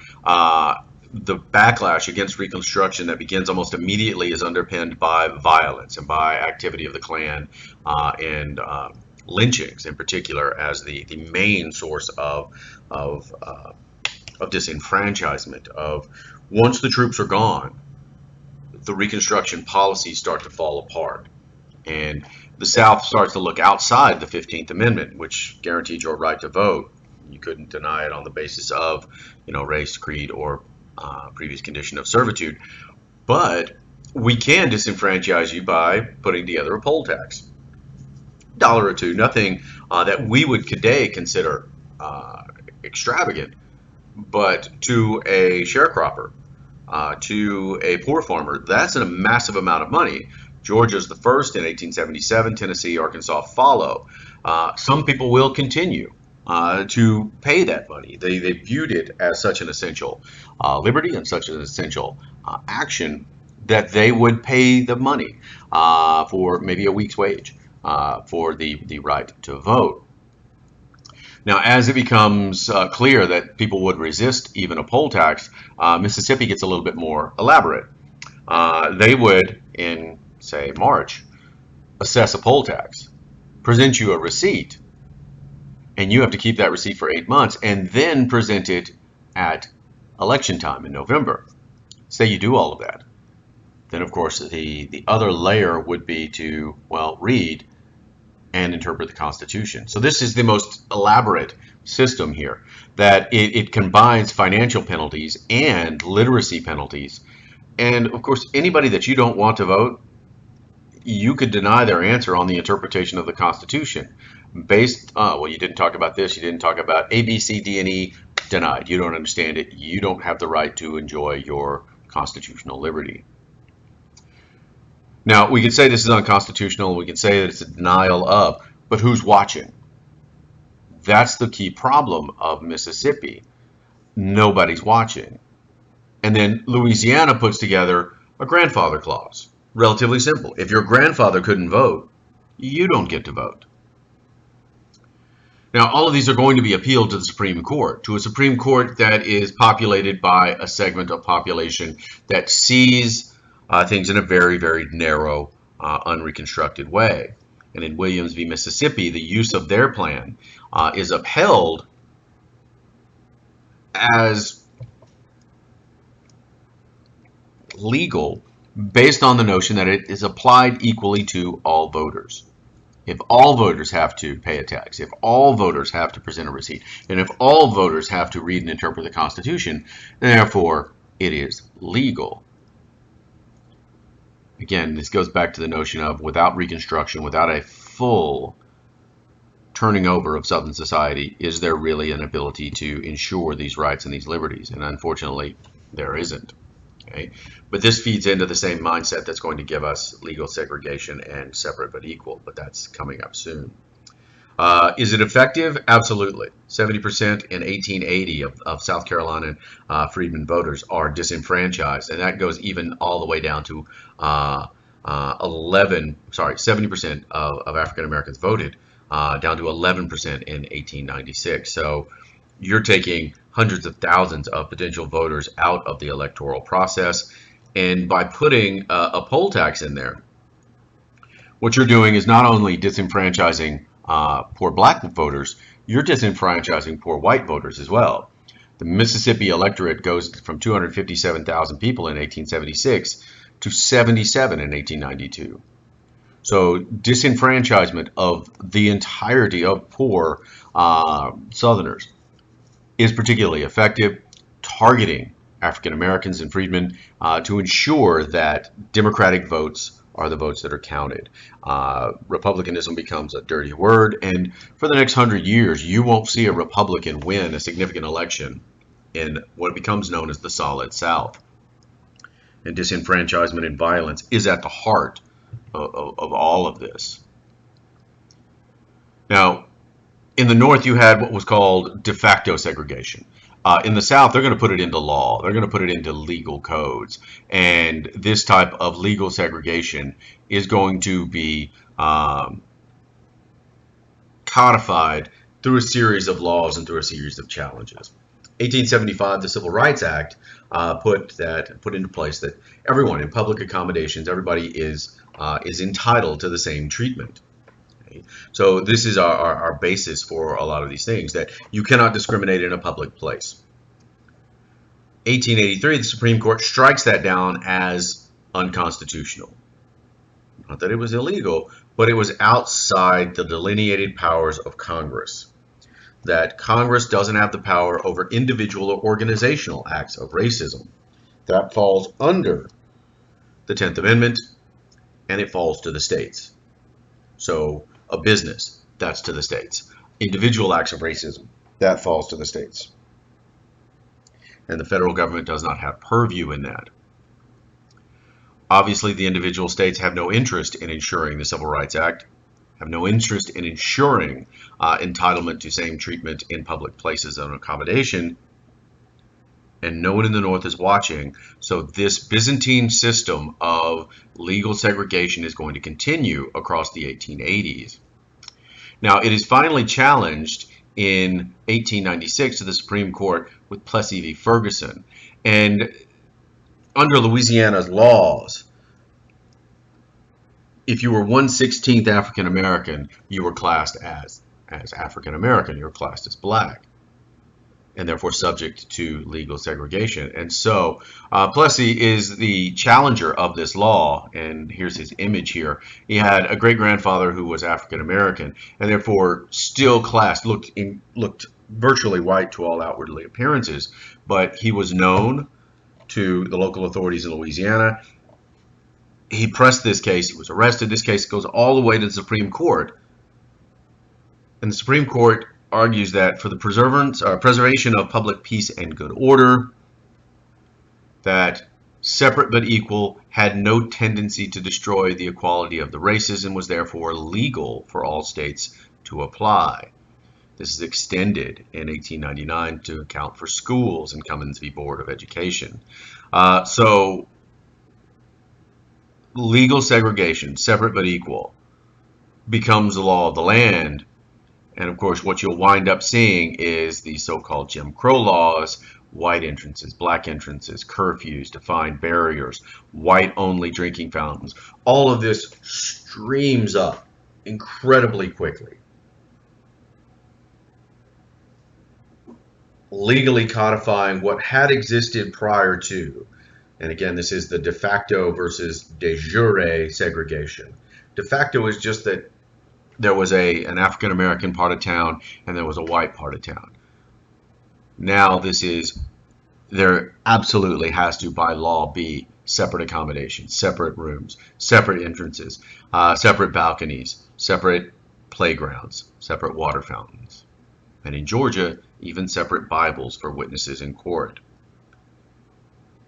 The backlash against Reconstruction that begins almost immediately is underpinned by violence and by activity of the Klan and lynchings in particular as the main source of disenfranchisement. Of once the troops are gone, the Reconstruction policies start to fall apart, and the South starts to look outside the 15th Amendment, which guaranteed your right to vote. You couldn't deny it on the basis of, race, creed, or previous condition of servitude. But we can disenfranchise you by putting together a poll tax. $1 or $2, nothing that we would today consider extravagant, but to a sharecropper, to a poor farmer, that's a massive amount of money. Georgia's the first in 1877. Tennessee, Arkansas follow. Some people will continue to pay that money. They viewed it as such an essential liberty and such an essential action that they would pay the money for maybe a week's wage for the right to vote. Now, as it becomes clear that people would resist even a poll tax, Mississippi gets a little bit more elaborate. They would, in, say, March, assess a poll tax, present you a receipt, and you have to keep that receipt for 8 months, and then present it at election time in November. Say you do all of that. Then, of course, the other layer would be to, well, read and interpret the Constitution. So this is the most elaborate system here, that it combines financial penalties and literacy penalties. And, of course, anybody that you don't want to vote, you could deny their answer on the interpretation of the Constitution. Based, well, you didn't talk about this, you didn't talk about A, B, C, D, and E, denied. You don't understand it. You don't have the right to enjoy your constitutional liberty. Now, we could say this is unconstitutional, we could say that it's a denial of, but who's watching? That's the key problem of Mississippi. Nobody's watching. And then Louisiana puts together a grandfather clause. Relatively simple. If your grandfather couldn't vote, you don't get to vote. Now, all of these are going to be appealed to the Supreme Court, to a Supreme Court that is populated by a segment of population that sees things in a very, very narrow, unreconstructed way. And in Williams v. Mississippi, the use of their plan is upheld as legal based on the notion that it is applied equally to all voters. If all voters have to pay a tax, if all voters have to present a receipt, and if all voters have to read and interpret the Constitution, therefore it is legal. Again, this goes back to the notion of without Reconstruction, without a full turning over of Southern society, is there really an ability to ensure these rights and these liberties? And unfortunately, there isn't. Okay? But this feeds into the same mindset that's going to give us legal segregation and separate but equal, but that's coming up soon. Is it effective? Absolutely. 70% in 1880 of South Carolina freedmen voters are disenfranchised, and that goes even all the way down to 70% of African Americans voted, down to 11% in 1896. So you're taking hundreds of thousands of potential voters out of the electoral process, and by putting a poll tax in there, what you're doing is not only disenfranchising poor black voters, you're disenfranchising poor white voters as well. The Mississippi electorate goes from 257,000 people in 1876 to 77 in 1892. So disenfranchisement of the entirety of poor Southerners is particularly effective, targeting African Americans and freedmen to ensure that Democratic votes are the votes that are counted. Republicanism becomes a dirty word, and for the next 100 years, you won't see a Republican win a significant election in what becomes known as the Solid South. And disenfranchisement and violence is at the heart of all of this. Now, in the North, you had what was called de facto segregation. In the South, they're going to put it into law. They're going to put it into legal codes. And this type of legal segregation is going to be codified through a series of laws and through a series of challenges. 1875, the Civil Rights Act put into place that everyone in public accommodations, everybody is entitled to the same treatment. So this is our basis for a lot of these things, that you cannot discriminate in a public place. 1883, the Supreme Court strikes that down as unconstitutional. Not that it was illegal, but it was outside the delineated powers of Congress. That Congress doesn't have the power over individual or organizational acts of racism. That falls under the 10th Amendment, and it falls to the states. So a business, that's to the states. Individual acts of racism, that falls to the states. And the federal government does not have purview in that. Obviously, the individual states have no interest in ensuring the Civil Rights Act, have no interest in ensuring entitlement to same treatment in public places and accommodation, and no one in the North is watching. So this Byzantine system of legal segregation is going to continue across the 1880s. Now, it is finally challenged in 1896 to the Supreme Court with Plessy v. Ferguson. And under Louisiana's laws, if you were 1/16th African American, you were classed as African American, you were classed as black, and therefore subject to legal segregation. And so Plessy is the challenger of this law, and here's his image here. He had a great-grandfather who was African American, and therefore still classed, looked virtually white to all outwardly appearances, but he was known to the local authorities in Louisiana. He pressed this case, he was arrested. This case goes all the way to the Supreme Court, and the Supreme Court argues that for the preservation of public peace and good order, that separate but equal had no tendency to destroy the equality of the races and was therefore legal for all states to apply. This is extended in 1899 to account for schools and Cummins v. Board of Education. So legal segregation, separate but equal, becomes the law of the land. And of course, what you'll wind up seeing is the so-called Jim Crow laws, white entrances, black entrances, curfews, defined barriers, white-only drinking fountains. All of this streams up incredibly quickly, legally codifying what had existed prior to. And again, this is the de facto versus de jure segregation. De facto is just that there was an African American part of town and there was a white part of town. Now this is, there absolutely has to, by law, be separate accommodations, separate rooms, separate entrances, separate balconies, separate playgrounds, separate water fountains. And in Georgia, even separate Bibles for witnesses in court.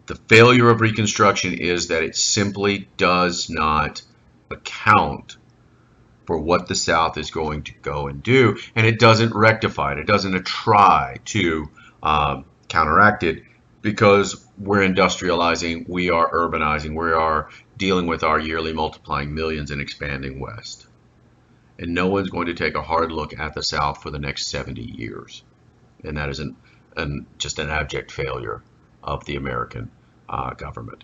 The failure of Reconstruction is that it simply does not account for what the South is going to go and do, and it doesn't rectify it. It doesn't try to counteract it, because we're industrializing, we are urbanizing, we are dealing with our yearly multiplying millions and expanding west. And no one's going to take a hard look at the South for the next 70 years. And that is just an abject failure of the American government.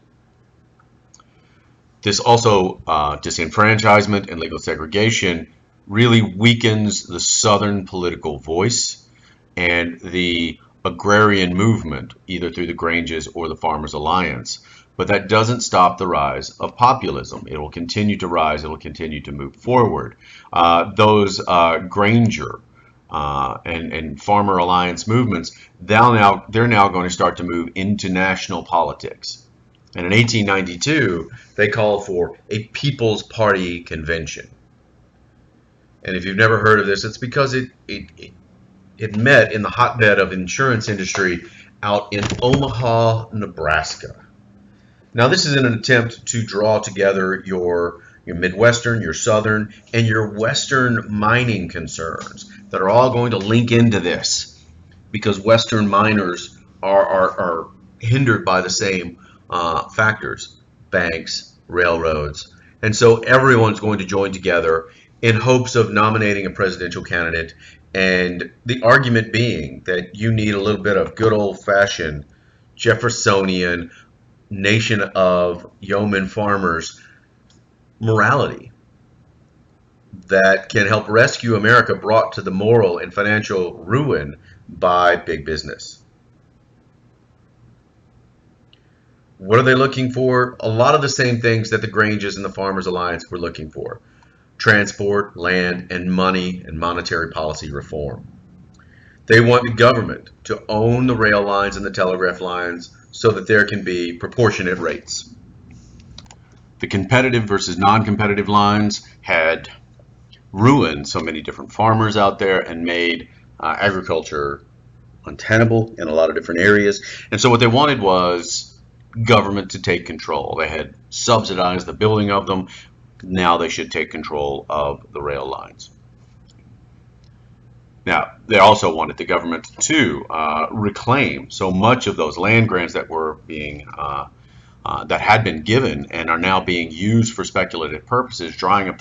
This also, disenfranchisement and legal segregation, really weakens the Southern political voice and the agrarian movement, either through the Granges or the Farmers Alliance. But that doesn't stop the rise of populism. It will continue to rise. It will continue to move forward. Those Granger and Farmer Alliance movements, they're now going to start to move into national politics. And in 1892, they called for a People's Party convention. And if you've never heard of this, it's because it met in the hotbed of insurance industry out in Omaha, Nebraska. Now, this is in an attempt to draw together your Midwestern, your Southern, and your Western mining concerns that are all going to link into this, because Western miners are hindered by the same factors: banks, railroads. And so everyone's going to join together in hopes of nominating a presidential candidate, and the argument being that you need a little bit of good old-fashioned Jeffersonian nation of yeoman farmers morality that can help rescue America, brought to the moral and financial ruin by big business. What are they looking for? A lot of the same things that the Granges and the Farmers Alliance were looking for: transport, land, and money, and monetary policy reform. They want the government to own the rail lines and the telegraph lines so that there can be proportionate rates. The competitive versus non-competitive lines had ruined so many different farmers out there and made agriculture untenable in a lot of different areas. And so what they wanted was government to take control. They had subsidized the building of them. Now they should take control of the rail lines. Now, they also wanted the government to reclaim so much of those land grants that were being that had been given and are now being used for speculative purposes, driving up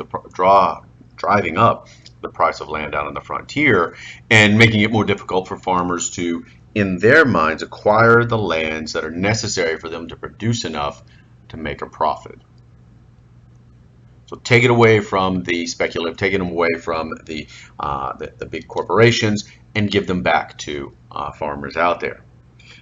the price of land out on the frontier and making it more difficult for farmers to, in their minds, acquire the lands that are necessary for them to produce enough to make a profit. So take it away from the speculative, take them away from the big corporations, and give them back to farmers out there.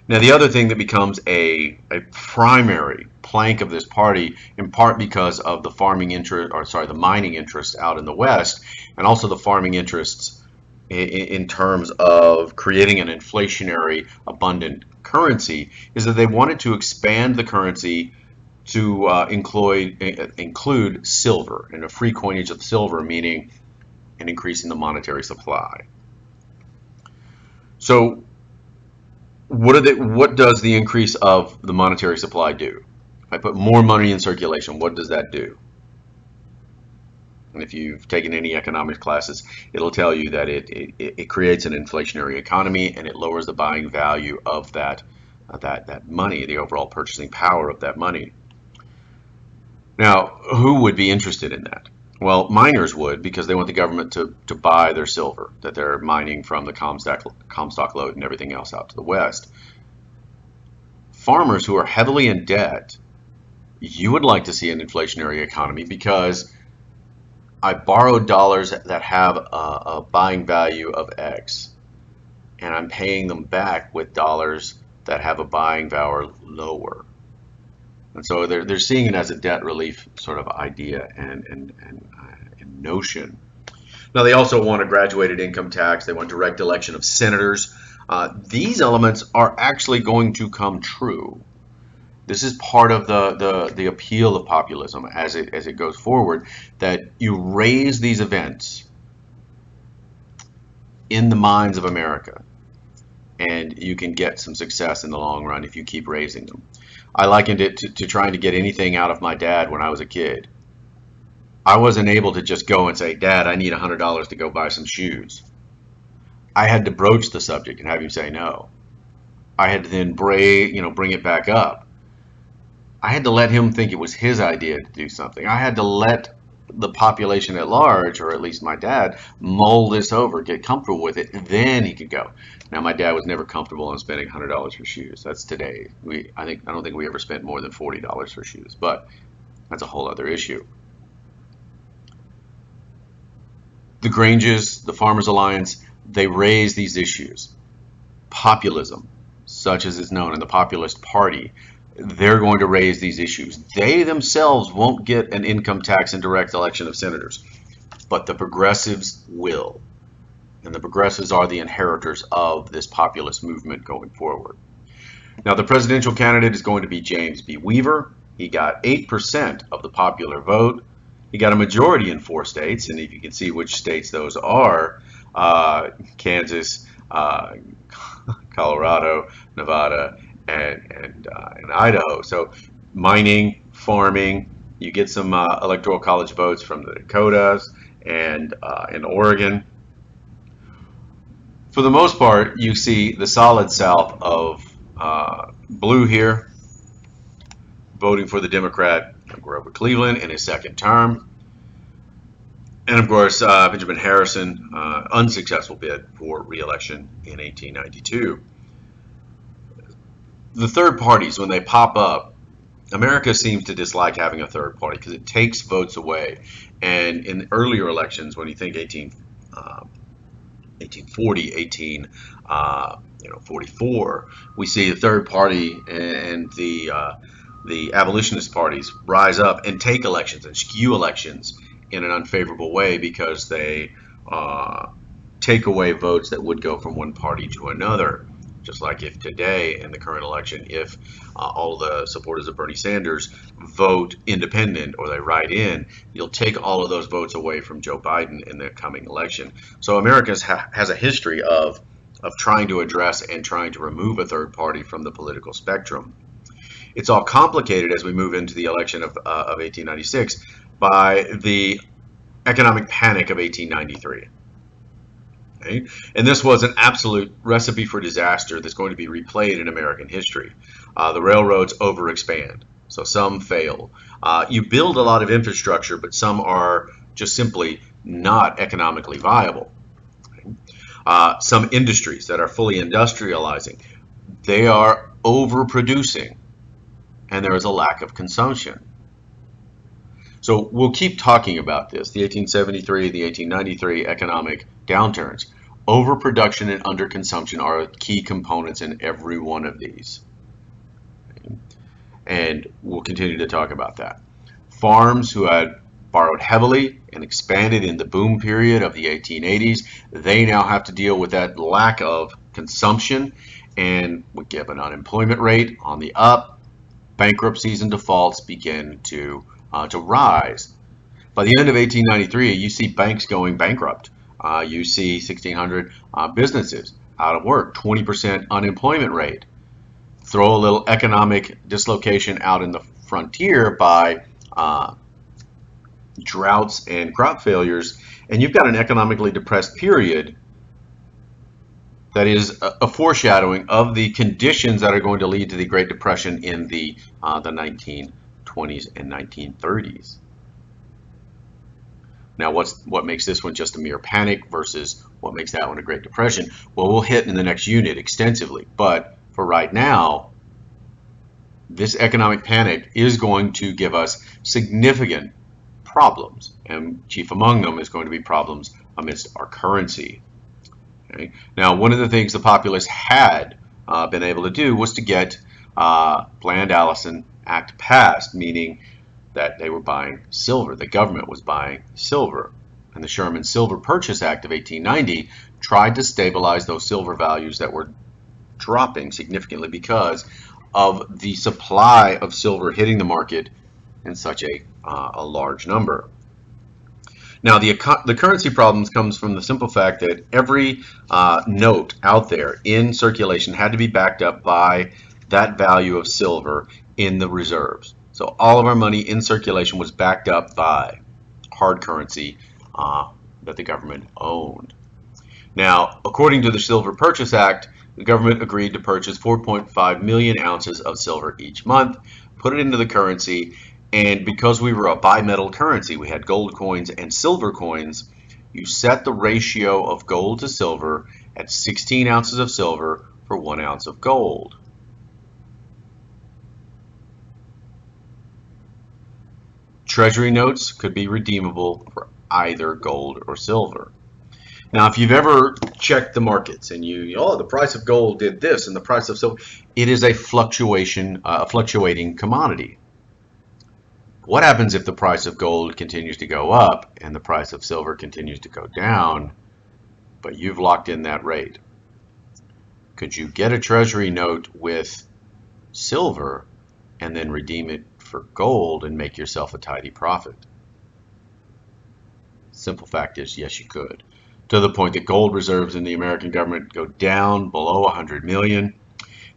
Now, the other thing that becomes a primary plank of this party, in part because of the the mining interests out in the West, and also the farming interests in terms of creating an inflationary, abundant currency, is that they wanted to expand the currency to include silver, and a free coinage of silver, meaning an increase in the monetary supply. So what does the increase of the monetary supply do? If I put more money in circulation, what does that do? And if you've taken any economics classes, it'll tell you that it creates an inflationary economy, and it lowers the buying value of that money, the overall purchasing power of that money. Now, who would be interested in that? Well, miners would, because they want the government to buy their silver that they're mining from the Comstock lode and everything else out to the west. farmers who are heavily in debt, you would like to see an inflationary economy because I borrowed dollars that have a buying value of X, and I'm paying them back with dollars that have a buying value lower. And so they're seeing it as a debt relief sort of idea and notion. Now, they also want a graduated income tax. They want direct election of senators. These elements are actually going to come true. This is part of the appeal of populism as it goes forward, that you raise these events in the minds of America, and you can get some success in the long run if you keep raising them. I likened it to trying to get anything out of my dad when I was a kid. I wasn't able to just go and say, Dad, I need $100 to go buy some shoes. I had to broach the subject and have him say no. I had to then bring it back up. I had to let him think it was his idea to do something. I had to let the population at large, or at least my dad, mull this over, get comfortable with it, then he could go. Now, my dad was never comfortable in spending $100 for shoes. That's today. I don't think we ever spent more than $40 for shoes, but that's a whole other issue. The Granges, the Farmers Alliance, they raise these issues. Populism, such as is known in the Populist Party, they're going to raise these issues. They themselves won't get an income tax and direct election of senators, but the progressives will. And the progressives are the inheritors of this populist movement going forward. Now, the presidential candidate is going to be James B. Weaver. He got 8% of the popular vote. He got a majority in 4 states, and if you can see which states those are, Kansas, Colorado, Nevada, and Idaho. So mining, farming, you get some electoral college votes from the Dakotas and in Oregon. For the most part, you see the solid South of blue here, voting for the Democrat Grover Cleveland in his second term. And of course, Benjamin Harrison, unsuccessful bid for re-election in 1892. The third parties, when they pop up, America seems to dislike having a third party because it takes votes away. And in earlier elections, when you think 1840, 1844, we see the third party and the abolitionist parties rise up and take elections and skew elections in an unfavorable way because they take away votes that would go from one party to another. Just like if today in the current election, if all the supporters of Bernie Sanders vote independent or they write in, you'll take all of those votes away from Joe Biden in the coming election. So America has a history of trying to address and trying to remove a third party from the political spectrum. It's all complicated as we move into the election of 1896 by the economic panic of 1893. Okay? And this was an absolute recipe for disaster that's going to be replayed in American history. The railroads overexpand, so some fail. You build a lot of infrastructure, but some are just simply not economically viable. Okay? Some industries that are fully industrializing, they are overproducing, and there is a lack of consumption. So we'll keep talking about this, the 1873, the 1893 economic downturns. Overproduction and underconsumption are key components in every one of these. And we'll continue to talk about that. Farms who had borrowed heavily and expanded in the boom period of the 1880s, they now have to deal with that lack of consumption, and we get an unemployment rate on the up. Bankruptcies and defaults begin to rise. By the end of 1893, you see banks going bankrupt. You see 1,600 businesses out of work, 20% unemployment rate. Throw a little economic dislocation out in the frontier by droughts and crop failures, and you've got an economically depressed period that is a foreshadowing of the conditions that are going to lead to the Great Depression in the 1920s and 1930s. Now, what makes this one just a mere panic versus what makes that one a Great Depression? Well, we'll hit in the next unit extensively, but for right now, this economic panic is going to give us significant problems, and chief among them is going to be problems amidst our currency. Okay? Now, one of the things the populace had been able to do was to get Bland-Allison Act passed, meaning that they were buying silver. The government was buying silver. And the Sherman Silver Purchase Act of 1890 tried to stabilize those silver values that were dropping significantly because of the supply of silver hitting the market in such a large number. Now, the currency problems comes from the simple fact that every note out there in circulation had to be backed up by that value of silver in the reserves. So all of our money in circulation was backed up by hard currency that the government owned. Now, according to the Silver Purchase Act, the government agreed to purchase 4.5 million ounces of silver each month, put it into the currency, and because we were a bimetal currency, we had gold coins and silver coins, you set the ratio of gold to silver at 16 ounces of silver for 1 ounce of gold. Treasury notes could be redeemable for either gold or silver. Now, if you've ever checked the markets and the price of gold did this and the price of silver, it is a fluctuating commodity. What happens if the price of gold continues to go up and the price of silver continues to go down, but you've locked in that rate? Could you get a treasury note with silver and then redeem it for gold and make yourself a tidy profit? Simple fact is, yes, you could. To the point that gold reserves in the American government go down below 100 million.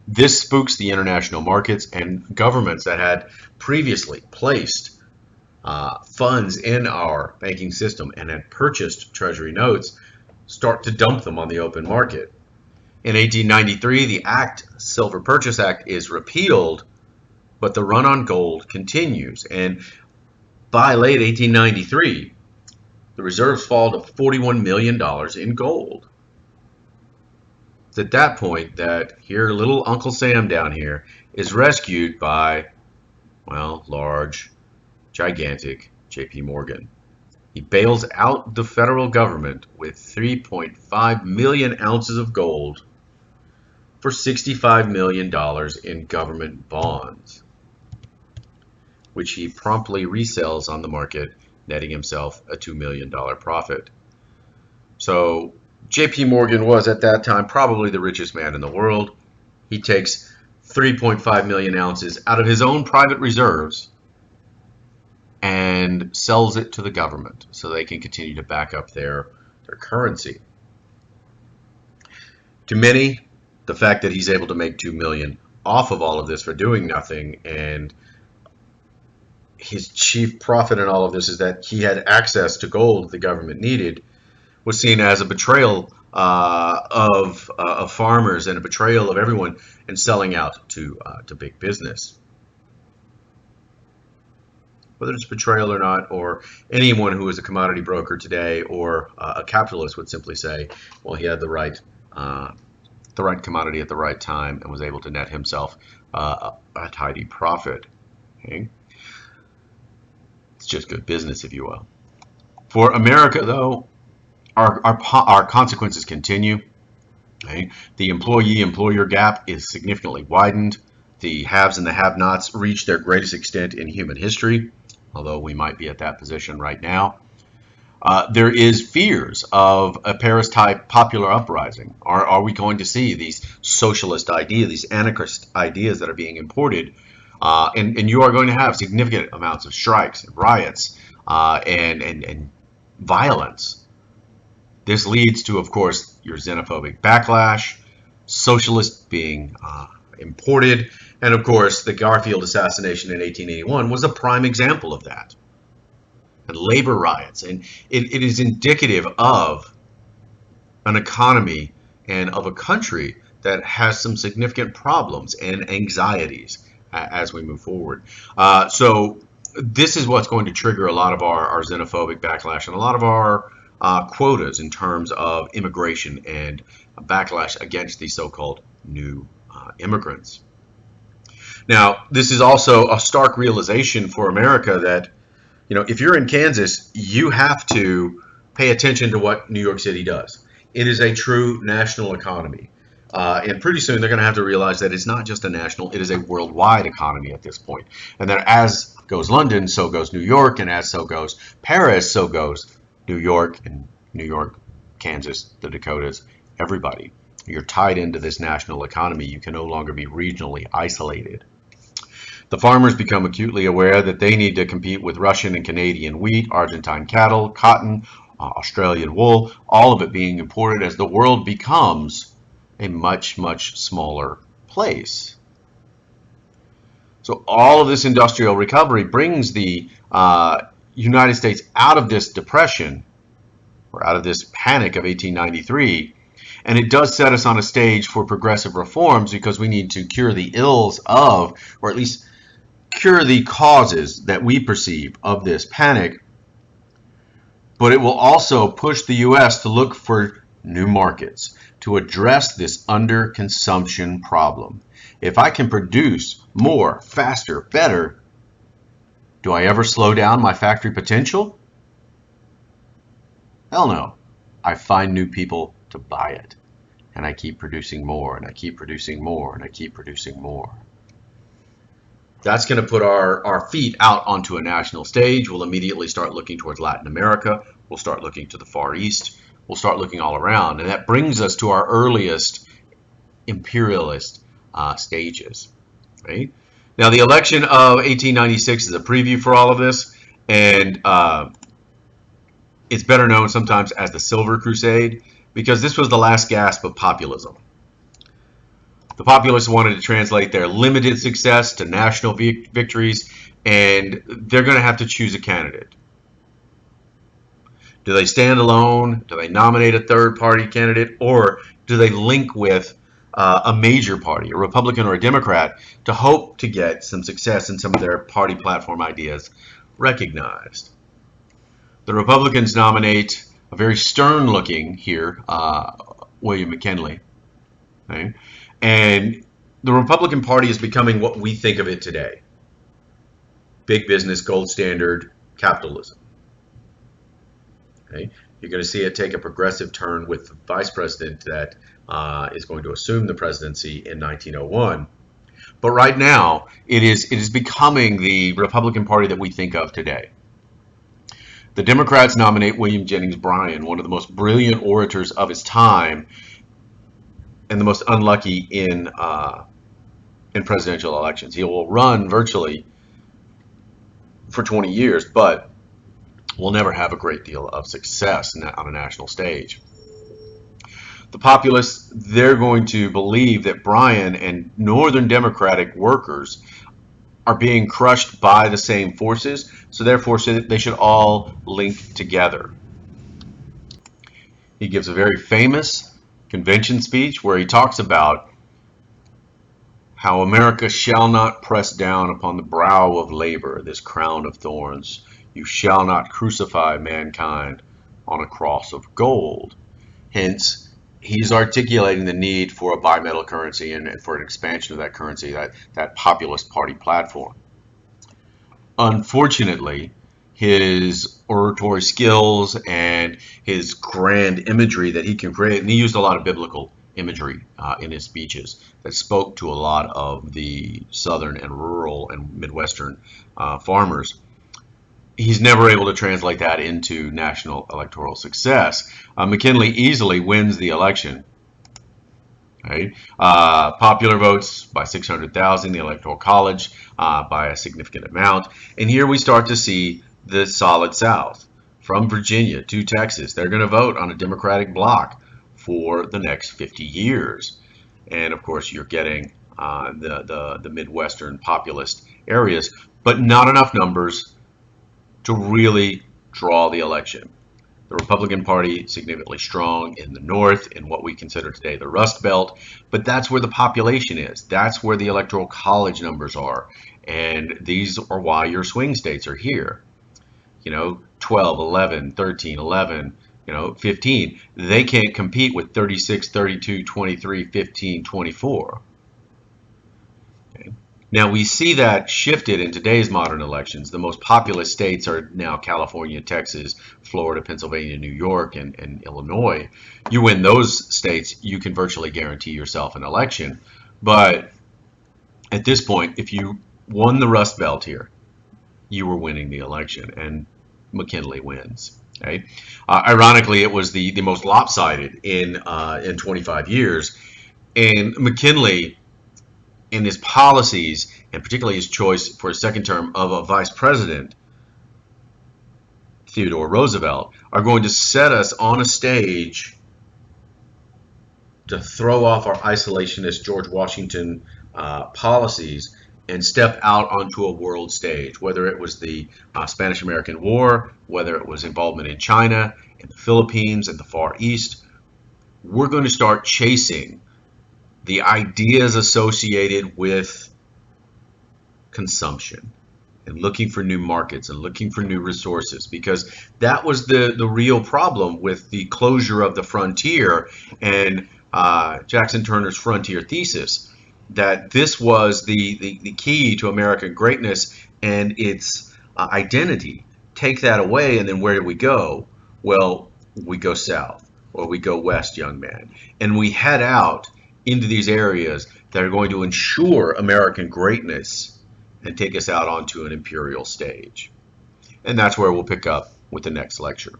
This spooks the international markets, and governments that had previously placed funds in our banking system and had purchased treasury notes start to dump them on the open market. In 1893, the Silver Purchase Act is repealed, but the run on gold continues. And by late 1893, the reserves fall to $41 million in gold. It's at that point that here little Uncle Sam down here is rescued by, well, large, gigantic JP Morgan. He bails out the federal government with 3.5 million ounces of gold for $65 million in government bonds, which he promptly resells on the market, netting himself a $2 million profit. So JP Morgan was at that time probably the richest man in the world. He takes 3.5 million ounces out of his own private reserves and sells it to the government so they can continue to back up their currency. To many, the fact that he's able to make $2 million off of all of this for doing nothing, and his chief profit in all of this is that he had access to gold the government needed, was seen as a betrayal of farmers and a betrayal of everyone and selling out to big business. Whether it's betrayal or not, or anyone who is a commodity broker today or a capitalist would simply say, well, he had the right commodity at the right time and was able to net himself a tidy profit. Okay? It's just good business, if you will. For America, though, our consequences continue. Okay? The employee-employer gap is significantly widened. The haves and the have-nots reach their greatest extent in human history, although we might be at that position right now. There is fears of a Paris-type popular uprising. Are we going to see these socialist ideas, these anarchist ideas that are being imported? And you are going to have significant amounts of strikes, and riots, and violence. This leads to, of course, your xenophobic backlash, socialists being imported, and of course, the Garfield assassination in 1881 was a prime example of that. And labor riots, and it is indicative of an economy and of a country that has some significant problems and anxieties as we move forward. So this is what's going to trigger a lot of our xenophobic backlash and a lot of our quotas in terms of immigration and backlash against the so-called new immigrants. Now, this is also a stark realization for America that, if you're in Kansas, you have to pay attention to what New York City does. It is a true national economy. And pretty soon they're going to have to realize that it's not just a national, it is a worldwide economy at this point. And that as goes London, so goes New York, and as so goes Paris, so goes New York, and New York, Kansas, the Dakotas, everybody. You're tied into this national economy. You can no longer be regionally isolated. The farmers become acutely aware that they need to compete with Russian and Canadian wheat, Argentine cattle, cotton, Australian wool, all of it being imported as the world becomes a much, much smaller place. So all of this industrial recovery brings the United States out of this depression, or out of this panic of 1893, and it does set us on a stage for progressive reforms because we need to cure the ills of, or at least cure the causes that we perceive of this panic. But it will also push the U.S. to look for new markets to address this underconsumption problem. If I can produce more, faster, better, do I ever slow down my factory potential? Hell no. I find new people to buy it. And I keep producing more, and I keep producing more, and I keep producing more. That's going to put our feet out onto a national stage. We'll immediately start looking towards Latin America. We'll start looking to the Far East. We'll start looking all around. And that brings us to our earliest imperialist stages. Right? Now, the election of 1896 is a preview for all of this. And it's better known sometimes as the Silver Crusade, because this was the last gasp of populism. The populists wanted to translate their limited success to national victories, and they're going to have to choose a candidate. Do they stand alone? Do they nominate a third-party candidate? Or do they link with a major party, a Republican or a Democrat, to hope to get some success in some of their party platform ideas recognized? The Republicans nominate a very stern-looking here, William McKinley. Okay? And the Republican Party is becoming what we think of it today. Big business, gold standard, capitalism. Okay? You're going to see it take a progressive turn with the vice president that is going to assume the presidency in 1901. But right now, it is becoming the Republican Party that we think of today. The Democrats nominate William Jennings Bryan, one of the most brilliant orators of his time, and the most unlucky in presidential elections. He will run virtually for 20 years, but will never have a great deal of success on a national stage. The populists, they're going to believe that Bryan and Northern Democratic workers are being crushed by the same forces, so therefore they should all link together. He gives a very famous convention speech where he talks about how America shall not press down upon the brow of labor this crown of thorns. You shall not crucify mankind on a cross of gold. Hence, he's articulating the need for a bimetal currency and for an expansion of that currency, that populist party platform. Unfortunately, his oratory skills and his grand imagery that he can create, and he used a lot of biblical imagery in his speeches that spoke to a lot of the southern and rural and midwestern farmers. He's never able to translate that into national electoral success. McKinley easily wins the election. Right? Popular votes by 600,000, the Electoral College by a significant amount. And here we start to see the solid South. From Virginia to Texas, they're going to vote on a Democratic bloc for the next 50 years. And of course, you're getting the Midwestern populist areas, but not enough numbers to really draw the election. The Republican Party significantly strong in the North, in what we consider today the Rust Belt, but that's where the population is. That's where the Electoral College numbers are, and these are why your swing states are here. 12, 11, 13, 11, 15. They can't compete with 36, 32, 23, 15, 24. Okay. Now we see that shifted in today's modern elections. The most populous states are now California, Texas, Florida, Pennsylvania, New York, and Illinois. You win those states, you can virtually guarantee yourself an election. But at this point, if you won the Rust Belt here, you were winning the election, and McKinley wins. Okay? Ironically, it was the most lopsided in 25 years, and McKinley, in his policies, and particularly his choice for a second term of a vice president, Theodore Roosevelt, are going to set us on a stage to throw off our isolationist George Washington policies and step out onto a world stage, whether it was the Spanish-American War, whether it was involvement in China, in the Philippines, and the Far East. We're going to start chasing the ideas associated with consumption and looking for new markets and looking for new resources, because that was the real problem with the closure of the frontier and Jackson Turner's frontier thesis, that this was the key to American greatness and its identity. Take that away, and then where do we go? Well, we go south, or we go west, young man, and we head out into these areas that are going to ensure American greatness and take us out onto an imperial stage. And that's where we'll pick up with the next lecture.